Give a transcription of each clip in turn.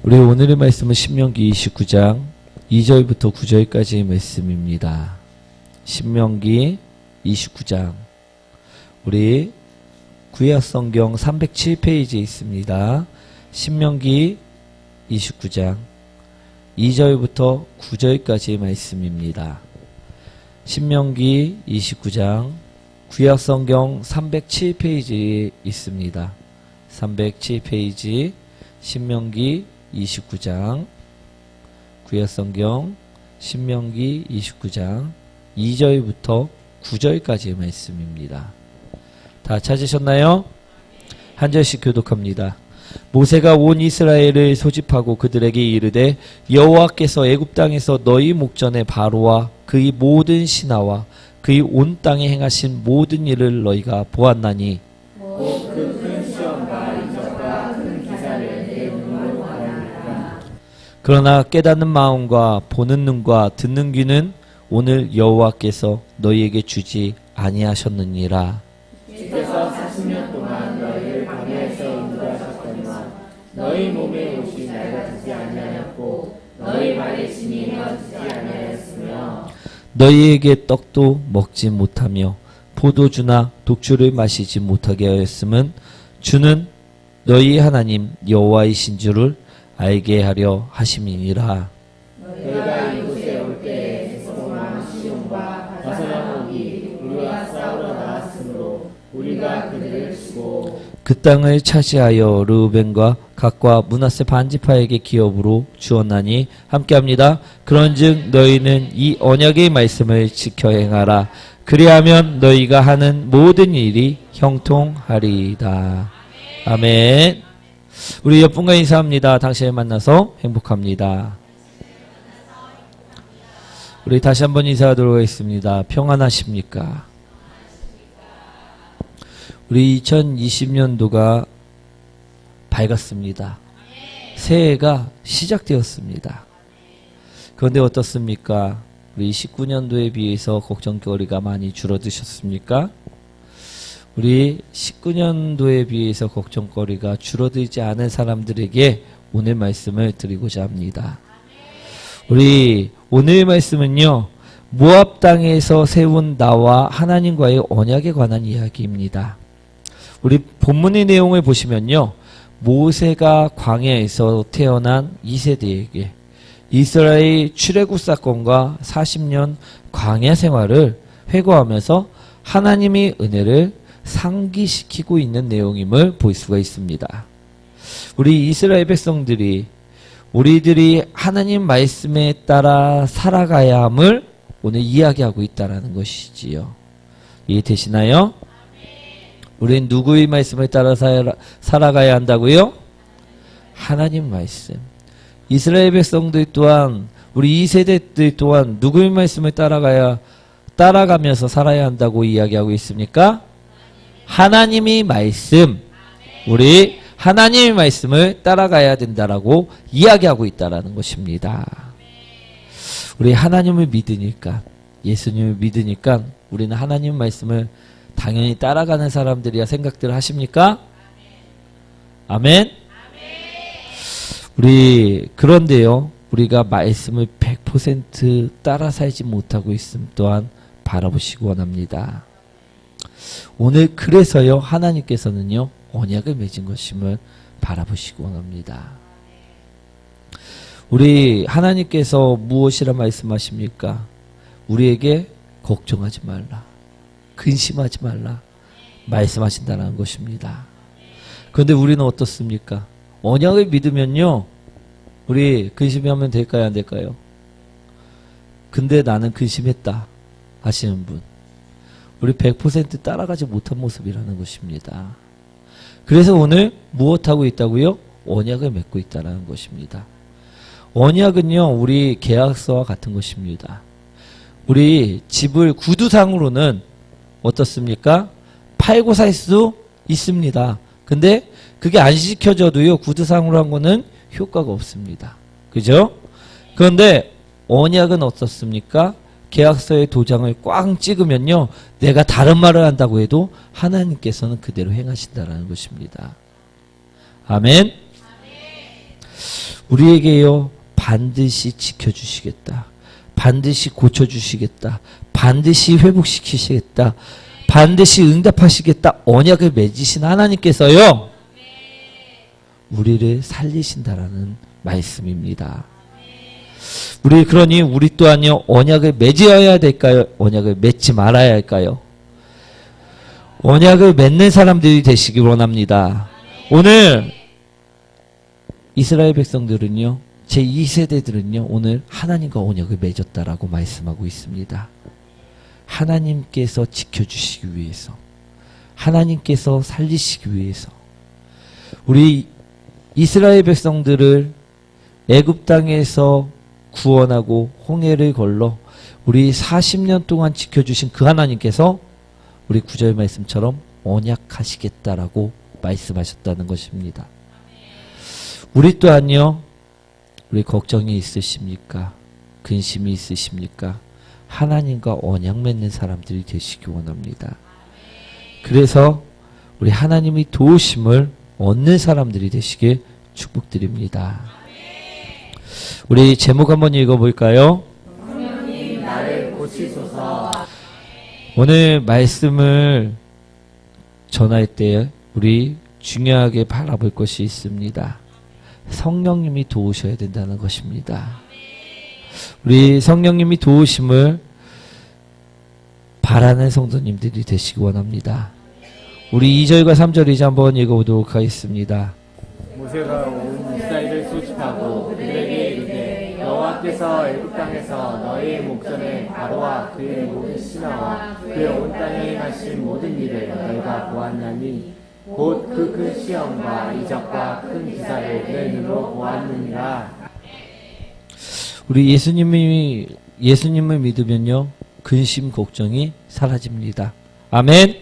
우리 오늘의 말씀은 신명기 29장 2절부터 9절까지의 말씀입니다. 신명기 29장 우리 구약성경 307페이지에 있습니다. 신명기 29장 2절부터 9절까지의 말씀입니다. 신명기 29장 구약성경 307페이지에 있습니다. 307페이지 신명기 29장 구약성경 신명기 29장 2절부터 9절까지의 말씀입니다. 다 찾으셨나요? 한 절씩 교독합니다. 모세가 온 이스라엘을 소집하고 그들에게 이르되 여호와께서 애굽 땅에서 너희 목전에 바로와 그의 모든 신하와 그의 온 땅에 행하신 모든 일을 너희가 보았나니 그 큰 시험과 이적과 큰 기사를 내 눈으로 보았나이다. 그러나 깨닫는 마음과 보는 눈과 듣는 귀는 오늘 여호와께서 너희에게 주지 아니하셨느니라. 주께서 40년 동안 너희를 광야에서 인도하셨거니와 너희 몸에 옷이 낡아지지 아니하였고 너희 발에 짐이 헤어지지 아니하였으며 너희에게 떡도 먹지 못하며 포도주나 독주를 마시지 못하게 하였음은 주는 너희 하나님 여호와이신 줄을 알게 하려 하심이니라. 너희가 이곳에 올 때에 에스보와 시온과 바사나목이 우리와 싸우러 나왔으므로 우리가 그들을 치고 그 땅을 차지하여 르우벤과 각과 므낫세 반지파에게 기업으로 주었나니 함께합니다. 그런즉 너희는 이 언약의 말씀을 지켜 행하라. 그리하면 너희가 하는 모든 일이 형통하리이다. 아멘. 우리 옆분과 인사합니다. 당신을 만나서 행복합니다. 우리 다시 한번 인사하도록 하겠습니다. 평안하십니까? 우리 2020년도가 밝았습니다. 새해가 시작되었습니다. 그런데 어떻습니까? 우리 19년도에 비해서 걱정거리가 많이 줄어드셨습니까? 우리 19년도에 비해서 걱정거리가 줄어들지 않은 사람들에게 오늘 말씀을 드리고자 합니다. 우리 오늘 말씀은요, 모압 땅에서 세운 나와 하나님과의 언약에 관한 이야기입니다. 우리 본문의 내용을 보시면요, 모세가 광야에서 태어난 2세대에게 이스라엘 출애굽 사건과 40년 광야 생활을 회고하면서 하나님의 은혜를 상기시키고 있는 내용임을 볼 수가 있습니다. 우리 이스라엘 백성들이 우리들이 하나님 말씀에 따라 살아가야 함을 오늘 이야기하고 있다는 것이지요. 이해되시나요? 우리는 누구의 말씀에 따라 살아가야 한다고요? 하나님 말씀. 이스라엘 백성들 또한 우리 2세대들 또한 누구의 말씀을 따라가면서 살아야 한다고 이야기하고 있습니까? 하나님의 말씀. 우리 하나님의 말씀을 따라가야 된다라고 이야기하고 있다라는 것입니다. 우리 하나님을 믿으니까, 예수님을 믿으니까 우리는 하나님 말씀을 당연히 따라가는 사람들이야 생각들 하십니까? 아멘? 우리 그런데요, 우리가 말씀을 100% 따라 살지 못하고 있음 또한 바라보시기 원합니다. 오늘 그래서요, 하나님께서는요 언약을 맺은 것임을 바라보시기 원합니다. 우리 하나님께서 무엇이라 말씀하십니까? 우리에게 걱정하지 말라, 근심하지 말라 말씀하신다는 것입니다. 그런데 우리는 어떻습니까? 언약을 믿으면요, 우리 근심하면 될까요, 안 될까요? 근데 나는 근심했다 하시는 분, 우리 100% 따라가지 못한 모습이라는 것입니다. 그래서 오늘 무엇하고 있다고요? 언약을 맺고 있다는 것입니다. 언약은요, 우리 계약서와 같은 것입니다. 우리 집을 구두상으로는 어떻습니까? 팔고 살 수 있습니다. 근데 그게 안 지켜져도요, 구두상으로 한 거는 효과가 없습니다. 그죠? 그런데 언약은 어떻습니까? 계약서의 도장을 꽝 찍으면요, 내가 다른 말을 한다고 해도 하나님께서는 그대로 행하신다라는 것입니다. 아멘. 우리에게요 반드시 지켜주시겠다. 반드시 고쳐주시겠다. 반드시 회복시키시겠다. 반드시 응답하시겠다. 언약을 맺으신 하나님께서요 우리를 살리신다라는 말씀입니다. 그러니 우리 또한요 언약을 맺어야 될까요? 언약을 맺지 말아야 할까요? 언약을 맺는 사람들이 되시기 원합니다. 오늘 이스라엘 백성들은요 제2세대들은요 오늘 하나님과 언약을 맺었다라고 말씀하고 있습니다. 하나님께서 지켜주시기 위해서, 하나님께서 살리시기 위해서 우리 이스라엘 백성들을 애굽 땅에서 구원하고 홍해를 걸러 우리 40년 동안 지켜주신 그 하나님께서 우리 9절 말씀처럼 언약하시겠다라고 말씀하셨다는 것입니다. 우리 또한요 우리 걱정이 있으십니까? 근심이 있으십니까? 하나님과 언약 맺는 사람들이 되시기 원합니다. 그래서 우리 하나님의 도우심을 얻는 사람들이 되시길 축복드립니다. 우리 제목 한번 읽어볼까요? 성령님 나를 고치소서. 오늘 말씀을 전할 때 우리 중요하게 바라볼 것이 있습니다. 성령님이 도우셔야 된다는 것입니다. 우리 성령님이 도우심을 바라는 성도님들이 되시기 원합니다. 우리 2절과 3절 이제 한번 읽어보도록 하겠습니다. 모세가 온 이스라엘을 소집하고 그들에게 이르되 여호와께서 애굽 땅에서 너희의 목전에 바로와 그의 모든 신하와 그의 온 땅에 행하신 모든 일을 너희가 보았나니 곧 그 큰 시험과 이적과 큰 기사를 내 눈으로 보았느니라. 우리 예수님을 믿으면요 근심 걱정이 사라집니다. 아멘.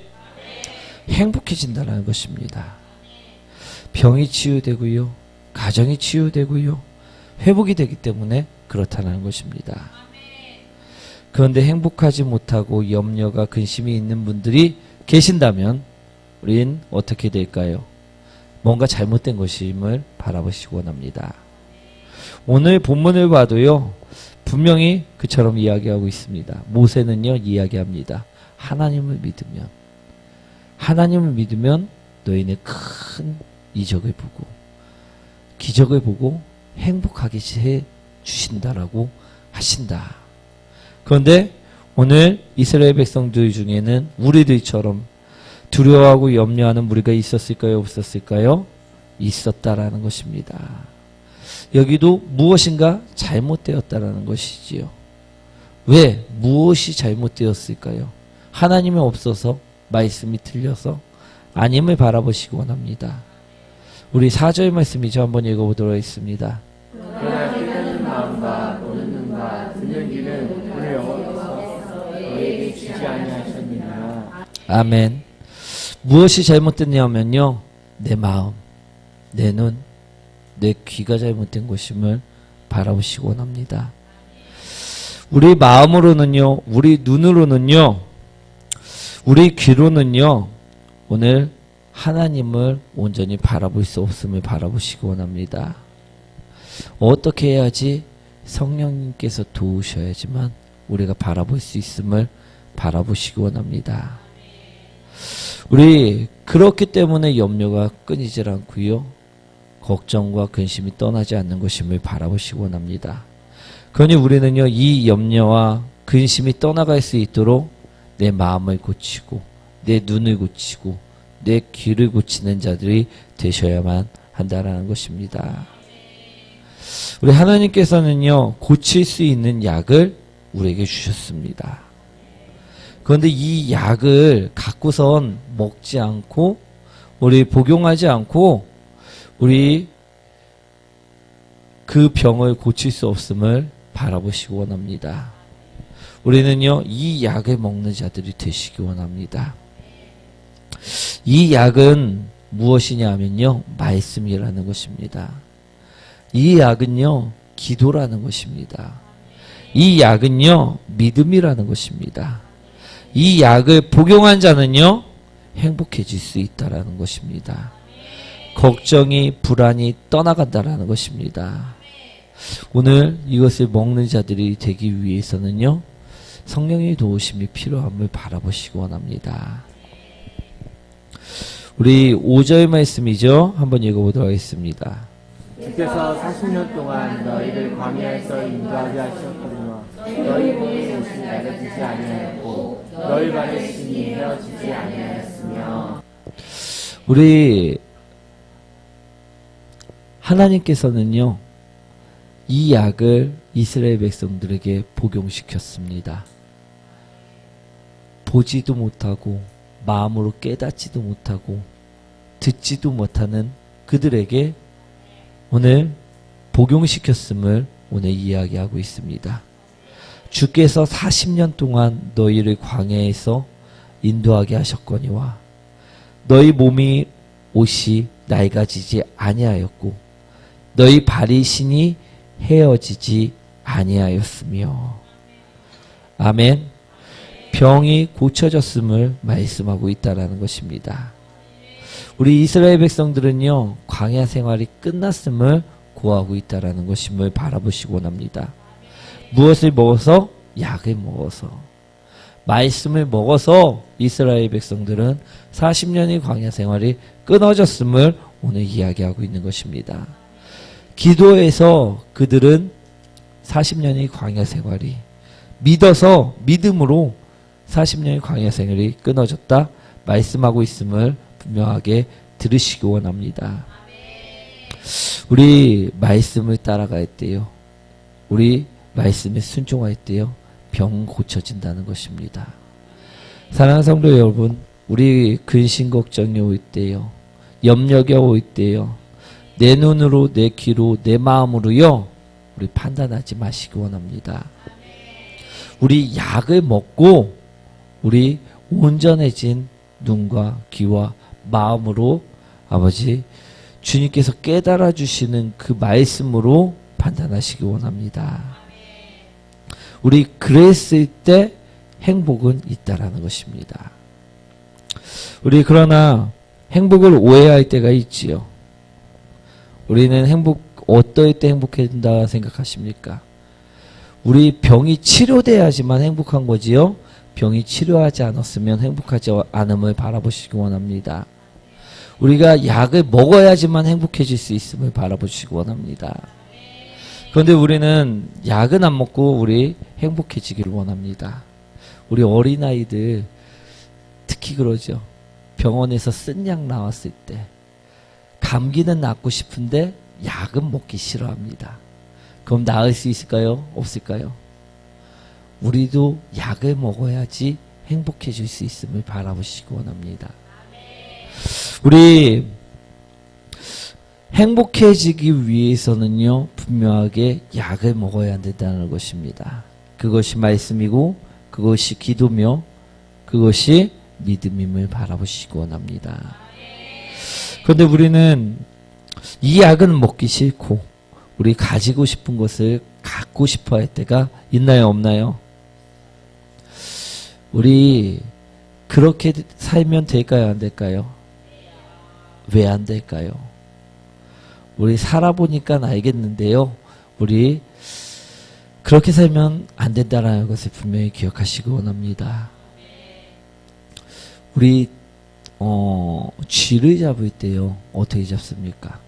행복해진다는 것입니다. 병이 치유되고요 가정이 치유되고요 회복이 되기 때문에 그렇다는 것입니다. 그런데 행복하지 못하고 염려가 근심이 있는 분들이 계신다면 우린 어떻게 될까요? 뭔가 잘못된 것임을 바라보시기 원합니다. 오늘 본문을 봐도요 분명히 그처럼 이야기하고 있습니다. 모세는요 이야기합니다. 하나님을 믿으면 너희는 큰 이적을 보고 기적을 보고 행복하게 해 주신다라고 하신다. 그런데 오늘 이스라엘 백성들 중에는 우리들처럼 두려워하고 염려하는 무리가 있었을까요? 없었을까요? 있었다라는 것입니다. 여기도 무엇인가 잘못되었다라는 것이지요. 왜? 무엇이 잘못되었을까요? 하나님이 없어서? 말씀이 틀려서? 아님을 바라보시기 원합니다. 우리 4절 말씀이죠. 한번 읽어보도록 하겠습니다. 그러나 깨닫는 마음과 보는 눈과 듣는 귀는 오늘 여호와께서 너희에게 주지 아니하셨느냐. 아멘. 무엇이 잘못됐냐면요 내 마음, 내 눈, 내 귀가 잘못된 것임을 바라보시기 원합니다. 우리 마음으로는요 우리 눈으로는요 우리 귀로는요 오늘 하나님을 온전히 바라볼 수 없음을 바라보시기 원합니다. 어떻게 해야지? 성령님께서 도우셔야지만 우리가 바라볼 수 있음을 바라보시기 원합니다. 우리 그렇기 때문에 염려가 끊이질 않고요 걱정과 근심이 떠나지 않는 것임을 바라보시기 원합니다. 그러니 우리는요 이 염려와 근심이 떠나갈 수 있도록 내 마음을 고치고 내 눈을 고치고 내 귀를 고치는 자들이 되셔야만 한다라는 것입니다. 우리 하나님께서는요 고칠 수 있는 약을 우리에게 주셨습니다. 그런데 이 약을 갖고선 먹지 않고 우리 복용하지 않고 우리 그 병을 고칠 수 없음을 바라보시기 원합니다. 우리는요 이 약을 먹는 자들이 되시기 원합니다. 이 약은 무엇이냐 하면요 말씀이라는 것입니다. 이 약은요 기도라는 것입니다. 이 약은요 믿음이라는 것입니다. 이 약을 복용한 자는요 행복해질 수 있다라는 것입니다. 걱정이, 불안이 떠나간다라는 것입니다. 오늘 이것을 먹는 자들이 되기 위해서는요, 성령의 도우심이 필요함을 바라보시기 원합니다. 우리 5절 말씀이죠. 한번 읽어보도록 하겠습니다. 주께서 40년 동안 너희를 광야에서 인도하게 하셨거니와 너희 몸이 옷이 낮아지지 아니하였고 너희 발의 신이 헤어지지 아니하였으며. 우리 하나님께서는요, 이 약을 이스라엘 백성들에게 복용시켰습니다. 보지도 못하고 마음으로 깨닫지도 못하고 듣지도 못하는 그들에게 오늘 복용시켰음을 오늘 이야기하고 있습니다. 주께서 40년 동안 너희를 광야에서 인도하게 하셨거니와 너희 몸이 옷이 낡아지지 아니하였고 너희 발이 신이 헤어지지 아니하였으며. 아멘. 병이 고쳐졌음을 말씀하고 있다라는 것입니다. 우리 이스라엘 백성들은요, 광야 생활이 끝났음을 고하고 있다라는 것임을 바라보시기 원합니다. 무엇을 먹어서? 약을 먹어서. 말씀을 먹어서 이스라엘 백성들은 40년의 광야 생활이 끊어졌음을 오늘 이야기하고 있는 것입니다. 기도해서 그들은 40년의 광야 생활이 믿어서 믿음으로 40년의 광야 생활이 끊어졌다 말씀하고 있음을 분명하게 들으시기 원합니다. 우리 말씀을 따라갈 때요, 우리 말씀에 순종할 때요, 병 고쳐진다는 것입니다. 사랑하는 성도 여러분, 우리 근심 걱정이 올 때요, 염려가 올 때요, 내 눈으로, 내 귀로, 내 마음으로요, 우리 판단하지 마시기 원합니다. 우리 약을 먹고 우리 온전해진 눈과 귀와 마음으로 아버지 주님께서 깨달아 주시는 그 말씀으로 판단하시기 원합니다. 우리 그랬을 때 행복은 있다라는 것입니다. 우리 그러나 행복을 오해할 때가 있지요. 우리는 어떨 때 행복해진다 생각하십니까? 우리 병이 치료돼야지만 행복한 거지요. 병이 치료하지 않았으면 행복하지 않음을 바라보시기 원합니다. 우리가 약을 먹어야지만 행복해질 수 있음을 바라보시기 원합니다. 그런데 우리는 약은 안 먹고 우리 행복해지기를 원합니다. 우리 어린아이들 특히 그러죠. 병원에서 쓴 약 나왔을 때 감기는 낫고 싶은데 약은 먹기 싫어합니다. 그럼 나을 수 있을까요? 없을까요? 우리도 약을 먹어야지 행복해질 수 있음을 바라보시기 원합니다. 우리 행복해지기 위해서는요, 분명하게 약을 먹어야 된다는 것입니다. 그것이 말씀이고 그것이 기도며 그것이 믿음임을 바라보시기 원합니다. 그런데 우리는 이 약은 먹기 싫고 우리 가지고 싶은 것을 갖고 싶어 할 때가 있나요, 없나요? 우리 그렇게 살면 될까요, 안 될까요? 왜 안 될까요? 우리 살아보니까 알겠는데요, 우리 그렇게 살면 안 된다는 것을 분명히 기억하시기 원합니다. 우리 쥐를 잡을 때요, 어떻게 잡습니까?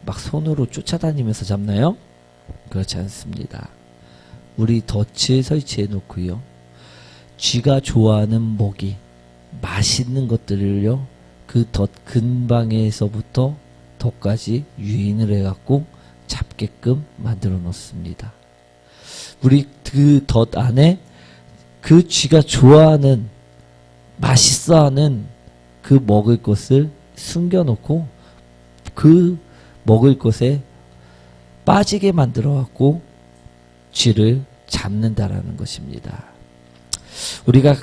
막 손으로 쫓아다니면서 잡나요? 그렇지 않습니다. 우리 덫을 설치해 놓고요, 쥐가 좋아하는 먹이, 맛있는 것들을요, 그 덫 근방에서부터 덫까지 유인을 해갖고 잡게끔 만들어 놓습니다. 우리 그 덫 안에 그 쥐가 좋아하는, 맛있어하는 그 먹을 것을 숨겨놓고 그 먹을 것에 빠지게 만들어갖고 쥐를 잡는다라는 것입니다. 우리가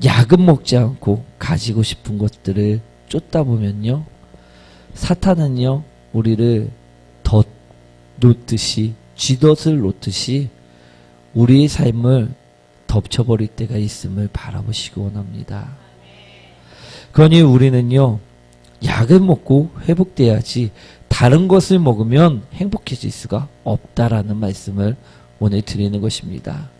약은 먹지 않고 가지고 싶은 것들을 쫓다 보면요, 사탄은요, 우리를 덫 놓듯이, 쥐덫을 놓듯이 우리의 삶을 덮쳐버릴 때가 있음을 바라보시기 원합니다. 그러니 우리는요, 약을 먹고 회복돼야지 다른 것을 먹으면 행복해질 수가 없다라는 말씀을 오늘 드리는 것입니다.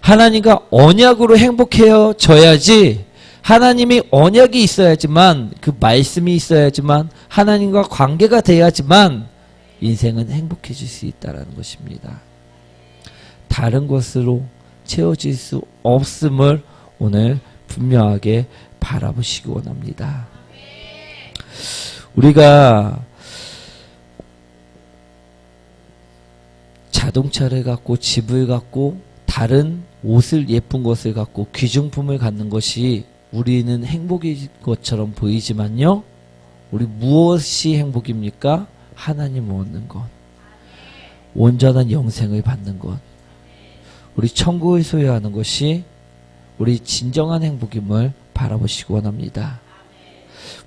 하나님과 언약으로 행복해져야지, 하나님이 언약이 있어야지만, 그 말씀이 있어야지만, 하나님과 관계가 돼야지만 인생은 행복해질 수 있다는 것입니다. 다른 것으로 채워질 수 없음을 오늘 분명하게 바라보시기 원합니다. 우리가 자동차를 갖고 집을 갖고 다른 옷을 예쁜 것을 갖고 귀중품을 갖는 것이 우리는 행복인 것처럼 보이지만요, 우리 무엇이 행복입니까? 하나님을 얻는 것, 온전한 영생을 받는 것, 우리 천국을 소유하는 것이 우리 진정한 행복임을 바라보시기 원합니다.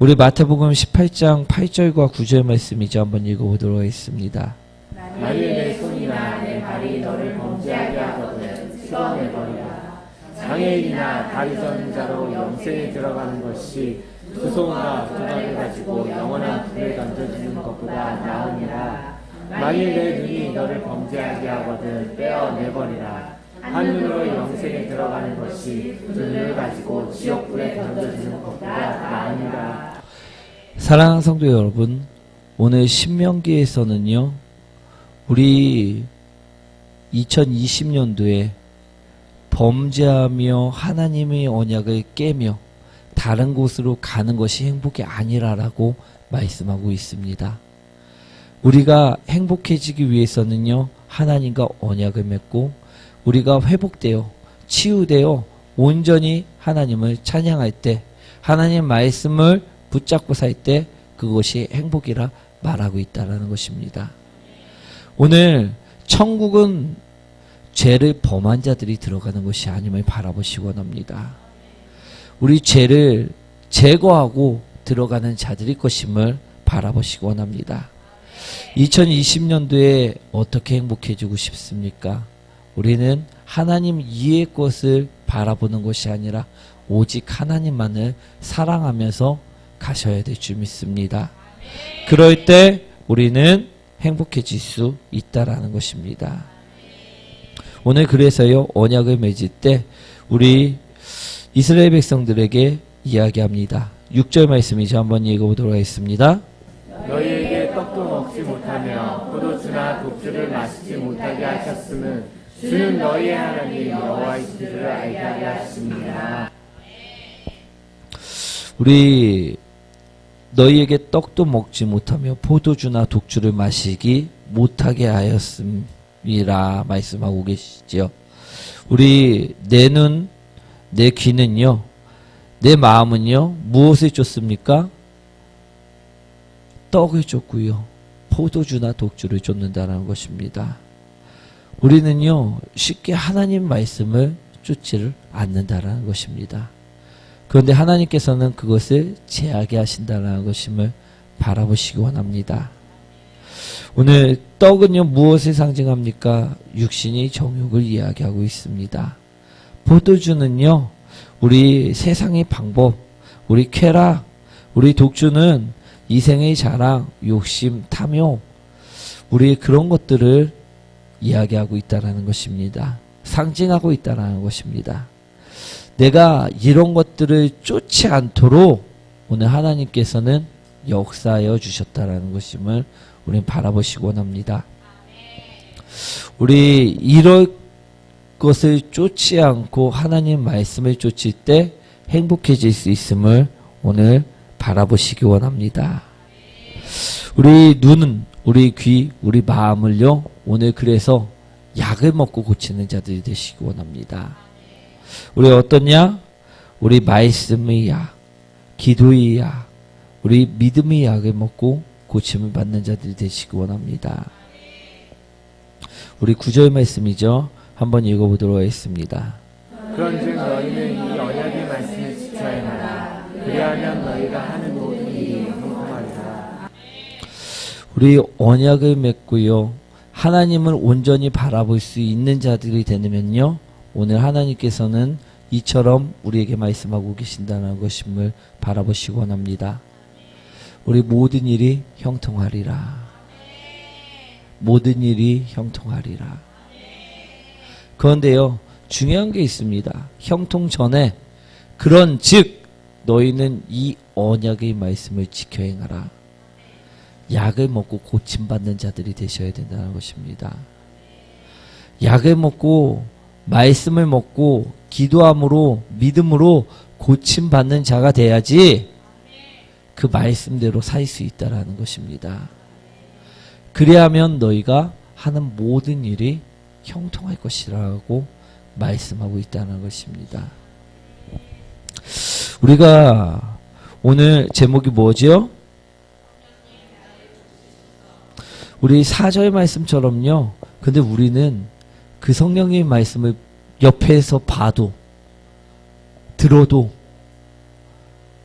우리 마태복음 18장 8절과 9절 말씀이죠. 한번 읽어보도록 하겠습니다. 만일 내 손이나 내 발이 너를 범죄하게 하거든 씻어내버리라. 장애인이나 다리 저는 자로 영생에 들어가는 것이 두 손과 두 발을 가지고 영원한 불에 던져지는 것보다 나으니라. 만일 내 눈이 너를 범죄하게 하거든 떼어내버리라. 한 눈으로 영생에 들어가는 것이 두 눈을 가지고 지옥불에 던져지는 것보다 나으니라. 사랑하는 성도 여러분, 오늘 신명기에서는요, 우리 2020년도에 범죄하며 하나님의 언약을 깨며 다른 곳으로 가는 것이 행복이 아니라라고 말씀하고 있습니다. 우리가 행복해지기 위해서는요, 하나님과 언약을 맺고 우리가 회복되어 치유되어 온전히 하나님을 찬양할 때, 하나님 말씀을 붙잡고 살 때 그것이 행복이라 말하고 있다는 것입니다. 오늘 천국은 죄를 범한 자들이 들어가는 것이 아님을 바라보시기 원합니다. 우리 죄를 제거하고 들어가는 자들이 것임을 바라보시기 원합니다. 2020년도에 어떻게 행복해지고 싶습니까? 우리는 하나님 이의 것을 바라보는 것이 아니라 오직 하나님만을 사랑하면서 가셔야 될 줄 믿습니다. 그럴 때 우리는 행복해질 수 있다라는 것입니다. 오늘 그래서요, 언약을 맺을 때 우리 이스라엘 백성들에게 이야기합니다. 6절 말씀이죠. 한번 읽어보도록 하겠습니다. 너희에게 떡도 먹지 못하며 포도주나 독주를 마시지 못하게 하셨음은 주는 너희의 하나님 여호와이신 줄을 알게 하려 하십니다. 우리 너희에게 떡도 먹지 못하며 포도주나 독주를 마시기 못하게 하였음이라 말씀하고 계시죠. 우리 내 눈, 내 귀는요, 내 마음은요, 무엇을 쫓습니까? 떡을 쫓고요, 포도주나 독주를 쫓는다는 것입니다. 우리는요, 쉽게 하나님 말씀을 쫓지를 않는다는 것입니다. 그런데 하나님께서는 그것을 제하게 하신다는 것임을 바라보시기 원합니다. 오늘 떡은요, 무엇을 상징합니까? 육신의 정욕을 이야기하고 있습니다. 포도주는요, 우리 세상의 방법, 우리 쾌락, 우리 독주는 이생의 자랑, 욕심, 탐욕, 우리 그런 것들을 이야기하고 있다는 것입니다. 상징하고 있다는 것입니다. 내가 이런 것들을 쫓지 않도록 오늘 하나님께서는 역사하여 주셨다는 것임을 우리는 바라보시기 원합니다. 우리 이런 것을 쫓지 않고 하나님 말씀을 쫓을 때 행복해질 수 있음을 오늘 바라보시기 원합니다. 우리 눈은, 우리 귀, 우리 마음을요, 오늘 그래서 약을 먹고 고치는 자들이 되시기 원합니다. 우리 어떠냐? 우리 말씀의 약, 기도의 약, 우리 믿음의 약을 먹고 고침을 받는 자들이 되시기 원합니다. 우리 9절 말씀이죠. 한번 읽어보도록 하겠습니다. 그런즉 너희는 이 언약의 말씀을 지켜야 하라. 그리하면 너희가 하는 모든 일이 행복하리라. 우리 언약을 맺고요, 하나님을 온전히 바라볼 수 있는 자들이 되면요, 오늘 하나님께서는 이처럼 우리에게 말씀하고 계신다는 것임을 바라보시기 원합니다. 우리 모든 일이 형통하리라. 모든 일이 형통하리라. 그런데요, 중요한 게 있습니다. 형통 전에 그런 즉 너희는 이 언약의 말씀을 지켜 행하라. 약을 먹고 고침받는 자들이 되셔야 된다는 것입니다. 약을 먹고 말씀을 먹고 기도함으로 믿음으로 고침받는 자가 돼야지 그 말씀대로 살 수 있다라는 것입니다. 그래야면 너희가 하는 모든 일이 형통할 것이라고 말씀하고 있다는 것입니다. 우리가 오늘 제목이 뭐죠? 우리 4절 말씀처럼요. 근데 우리는 그 성령의 말씀을 옆에서 봐도 들어도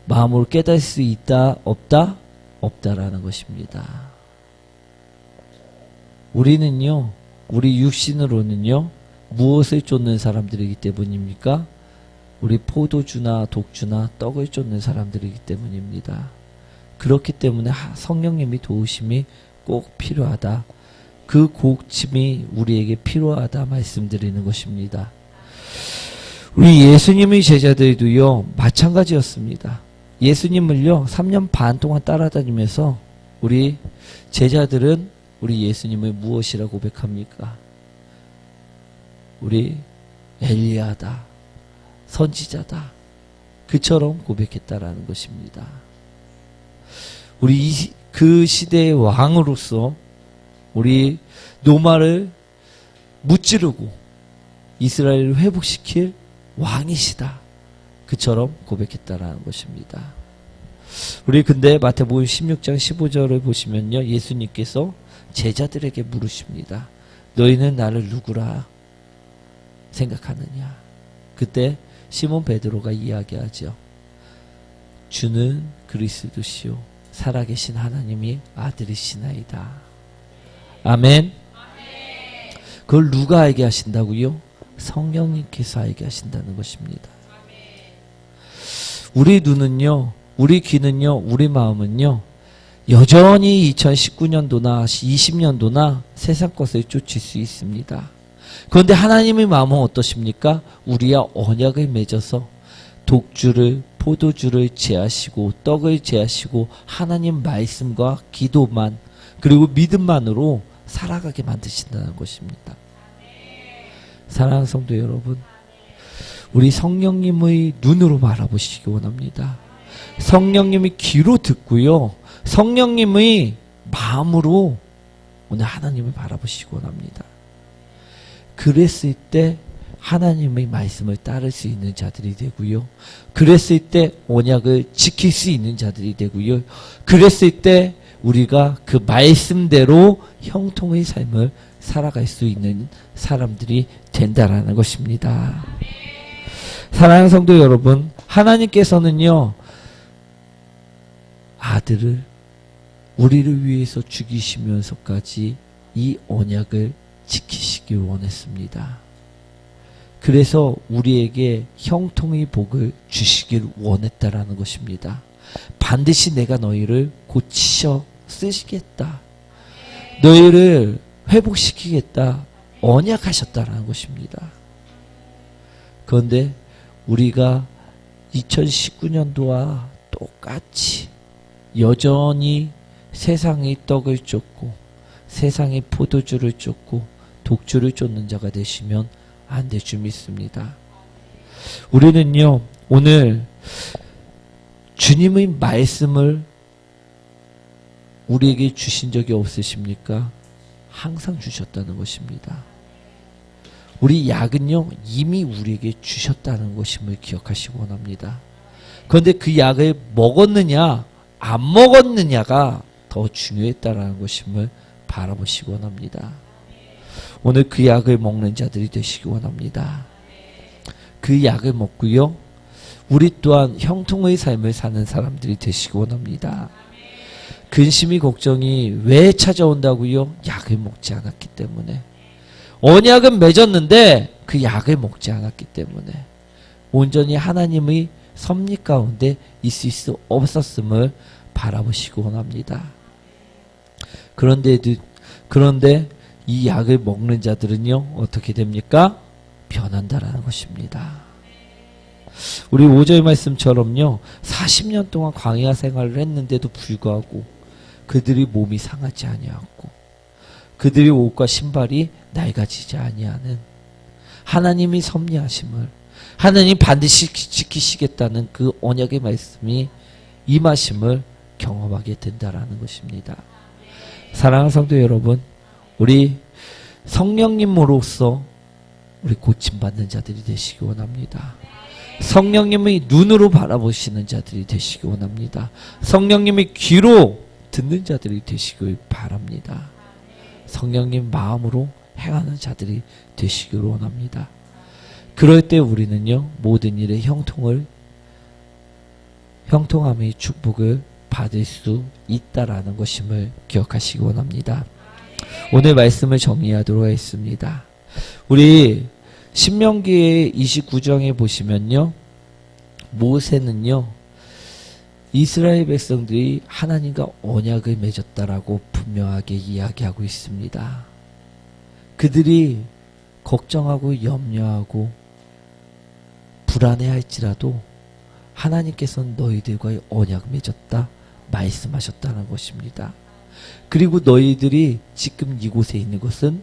마음으로 깨달을 수 있다 없다? 없다라는 것입니다. 우리는요, 우리 육신으로는요, 무엇을 쫓는 사람들이기 때문입니까? 우리 포도주나 독주나 떡을 쫓는 사람들이기 때문입니다. 그렇기 때문에 성령님이 도우심이 꼭 필요하다. 그 고침이 우리에게 필요하다 말씀드리는 것입니다. 우리 예수님의 제자들도요, 마찬가지였습니다. 예수님을요, 3년 반 동안 따라다니면서 우리 제자들은 우리 예수님을 무엇이라 고백합니까? 우리 엘리야다, 선지자다, 그처럼 고백했다라는 것입니다. 우리 그 시대의 왕으로서 우리 노마를 무찌르고 이스라엘을 회복시킬 왕이시다, 그처럼 고백했다라는 것입니다. 우리 근데 마태복음 16장 15절을 보시면요, 예수님께서 제자들에게 물으십니다. 너희는 나를 누구라 생각하느냐? 그때 시몬 베드로가 이야기하죠. 주는 그리스도시요 살아계신 하나님이 아들이시나이다. 아멘. 그걸 누가 알게 하신다고요? 성령님께서 알게 하신다는 것입니다. 우리 눈은요, 우리 귀는요, 우리 마음은요, 여전히 2019년도나 20년도나 세상 것을 쫓을 수 있습니다. 그런데 하나님의 마음은 어떠십니까? 우리와 언약을 맺어서 독주를, 포도주를 제하시고 떡을 제하시고 하나님 말씀과 기도만 그리고 믿음만으로 살아가게 만드신다는 것입니다. 사랑하는 성도 여러분, 우리 성령님의 눈으로 바라보시기 원합니다. 성령님의 귀로 듣고요, 성령님의 마음으로 오늘 하나님을 바라보시기 원합니다. 그랬을 때 하나님의 말씀을 따를 수 있는 자들이 되고요, 그랬을 때 언약을 지킬 수 있는 자들이 되고요, 그랬을 때 우리가 그 말씀대로 형통의 삶을 살아갈 수 있는 사람들이 된다라는 것입니다. 사랑하는 성도 여러분, 하나님께서는요, 아들을 우리를 위해서 죽이시면서까지 이 언약을 지키시길 원했습니다. 그래서 우리에게 형통의 복을 주시길 원했다라는 것입니다. 반드시 내가 너희를 고치셔 쓰시겠다, 너희를 회복시키겠다 언약하셨다라는 것입니다. 그런데 우리가 2019년도와 똑같이 여전히 세상의 떡을 쫓고 세상의 포도주를 쫓고 독주를 쫓는 자가 되시면 안 될 줄 믿습니다. 우리는요, 오늘 주님의 말씀을 우리에게 주신 적이 없으십니까? 항상 주셨다는 것입니다. 우리 약은요, 이미 우리에게 주셨다는 것임을 기억하시기 원합니다. 그런데 그 약을 먹었느냐 안 먹었느냐가 더 중요했다는 것임을 바라보시기 원합니다. 오늘 그 약을 먹는 자들이 되시기 원합니다. 그 약을 먹고요, 우리 또한 형통의 삶을 사는 사람들이 되시기 원합니다. 근심이 걱정이 왜 찾아온다고요? 약을 먹지 않았기 때문에. 언약은 맺었는데 그 약을 먹지 않았기 때문에 온전히 하나님의 섭리 가운데 있을 수 없었음을 바라보시기 원합니다. 그런데 이 약을 먹는 자들은요, 어떻게 됩니까? 변한다라는 것입니다. 우리 5절 말씀처럼요, 40년 동안 광야 생활을 했는데도 불구하고 그들이 몸이 상하지 아니하고 그들의 옷과 신발이 낡아지지 아니하는 하나님이 섭리하심을, 하나님 반드시 지키시겠다는 그 언약의 말씀이 임하심을 경험하게 된다라는 것입니다. 사랑하는 성도 여러분, 우리 성령님으로서 우리 고침받는 자들이 되시기 원합니다. 성령님의 눈으로 바라보시는 자들이 되시기 원합니다. 성령님의 귀로 듣는 자들이 되시길 바랍니다. 성령님 마음으로 행하는 자들이 되시기를 원합니다. 그럴 때 우리는요, 모든 일에 형통함의 축복을 받을 수 있다라는 것임을 기억하시기 원합니다. 오늘 말씀을 정리하도록 하겠습니다. 우리 신명기의 29장에 보시면요, 모세는요, 이스라엘 백성들이 하나님과 언약을 맺었다라고 분명하게 이야기하고 있습니다. 그들이 걱정하고 염려하고 불안해할지라도 하나님께서는 너희들과의 언약을 맺었다 말씀하셨다는 것입니다. 그리고 너희들이 지금 이곳에 있는 것은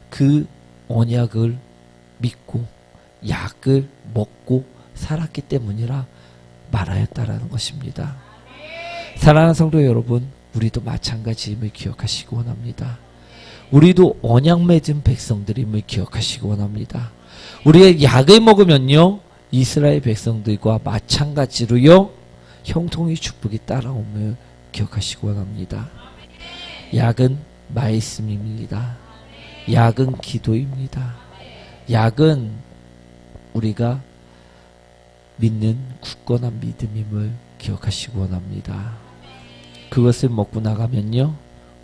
그 언약을 믿고 약을 먹고 살았기 때문이라 말하였다라는 것입니다. 사랑하는 성도 여러분, 우리도 마찬가지임을 기억하시기 원합니다. 우리도 언약 맺은 백성들임을 기억하시기 원합니다. 우리가 약을 먹으면요, 이스라엘 백성들과 마찬가지로요, 형통의 축복이 따라옴을 기억하시기 원합니다. 약은 말씀입니다. 약은 기도입니다. 약은 우리가 믿는 굳건한 믿음임을 기억하시기 원합니다. 그것을 먹고 나가면요,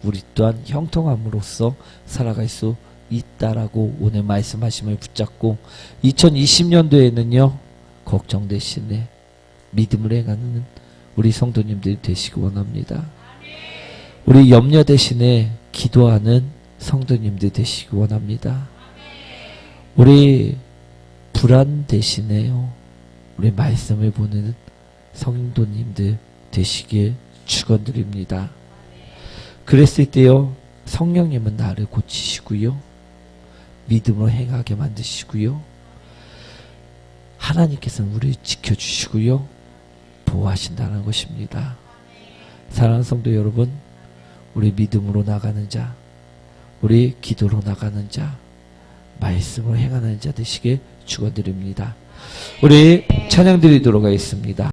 우리 또한 형통함으로써 살아갈 수 있다라고 오늘 말씀하심을 붙잡고 2020년도에는요, 걱정 대신에 믿음을 행하는 우리 성도님들이 되시기 원합니다. 우리 염려 대신에 기도하는 성도님들 되시기 원합니다. 우리 불안 대신에요, 우리 말씀을 보는 성도님들 되시길 축원드립니다. 그랬을 때요, 성령님은 나를 고치시고요, 믿음으로 행하게 만드시고요, 하나님께서는 우리를 지켜주시고요, 보호하신다는 것입니다. 사랑하는 성도 여러분, 우리 믿음으로 나가는 자, 우리 기도로 나가는 자, 말씀으로 행하는 자 되시길 축원드립니다. 우리 찬양 드리도록 하겠습니다.